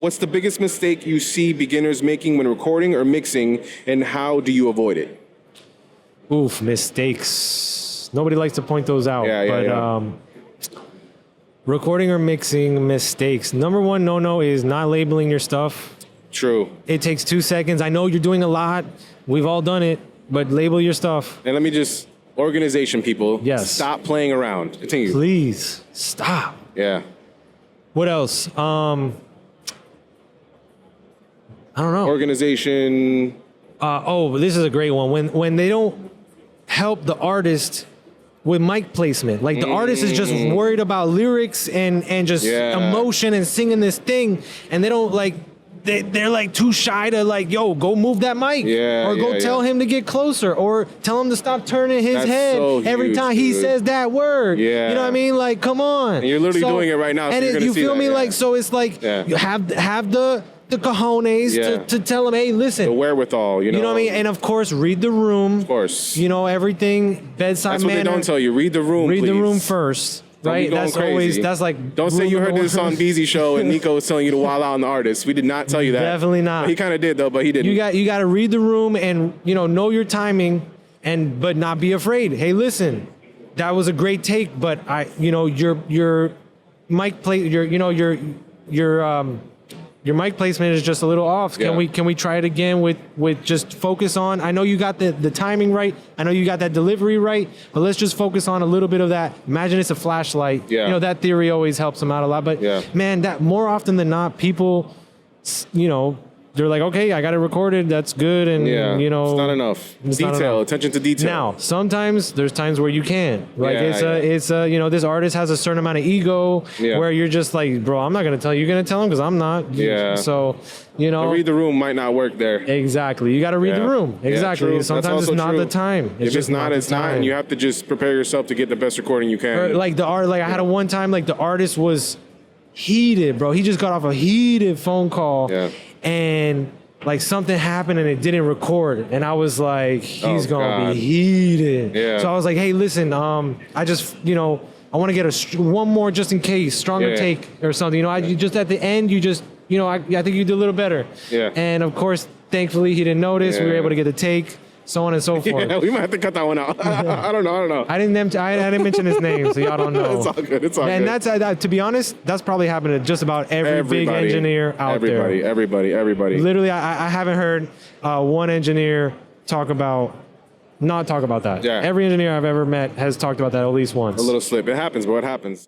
What's the biggest mistake you see beginners making when recording or mixing, and how do you avoid it? Oof, mistakes. Nobody likes to point those out. Recording or mixing mistakes. Number one no-no is not labeling your stuff. True. It takes 2 seconds. I know you're doing a lot. We've all done it, but label your stuff. And let me just, organization people. Yes. Stop playing around. Continue. Please, stop. Yeah. What else? I don't know. Organization. This is a great one. When they don't help the artist with mic placement. Like the artist is just worried about lyrics and just emotion and singing this thing, and they don't like they're like too shy to like, yo, go move that mic. Or go tell him to get closer, or tell him to stop turning his head so every time he says that word. You know what I mean? Like, come on. And you're literally doing it right now. So and you're gonna you see feel that, me? Like, so it's like you have the cojones to tell him, hey, listen. The wherewithal, you know. You know what I mean? And of course, read the room. Of course. You know, everything, bedside That's what manner. they don't tell you. Read the room, Read please. the room first. Don't right? That's crazy. always, that's like. Don't say you heard this on Beezy show and Nico was telling you to wild out on the artist. We did not tell you that. Definitely not. He kind of did though, but he didn't. You got to read the room and, you know your timing but not be afraid. Hey, listen, that was a great take, but your mic play, your mic placement is just a little off. Can we try it again with just focus on? I know you got the timing right. I know you got that delivery right. But let's just focus on a little bit of that. Imagine it's a flashlight. Yeah. You know, that theory always helps them out a lot. But man, that more often than not, people, they're like, okay, I got it recorded. That's good. And it's not enough. Detail, attention to detail. Now, sometimes there's times where you can. Like it's this artist has a certain amount of ego where you're just like, bro, I'm not gonna tell you. You're gonna tell him because I'm not. Yeah. So read the room might not work there. Exactly. You got to read the room. Exactly. Yeah, sometimes it's not the time. If it's not, it's not, and you have to just prepare yourself to get the best recording you can. Or like I had a one time like the artist was heated, bro. He just got off a heated phone call. Yeah. And like something happened and it didn't record, and I was like, he's gonna be heated. Yeah. So I was like, hey, listen, I just I want to get one more just in case, stronger take or something. You just at the end, I think you did a little better. Yeah. And of course, thankfully, he didn't notice. Yeah. We were able to get the take. So on and so forth. Yeah, we might have to cut that one out. I don't know. I didn't mention his name, so y'all don't know. It's all good. It's all good. And that's to be honest, that's probably happened to just about every big engineer out there. Everybody. Literally, I haven't heard one engineer not talk about that. Yeah. Every engineer I've ever met has talked about that at least once. A little slip. It happens, bro. It happens.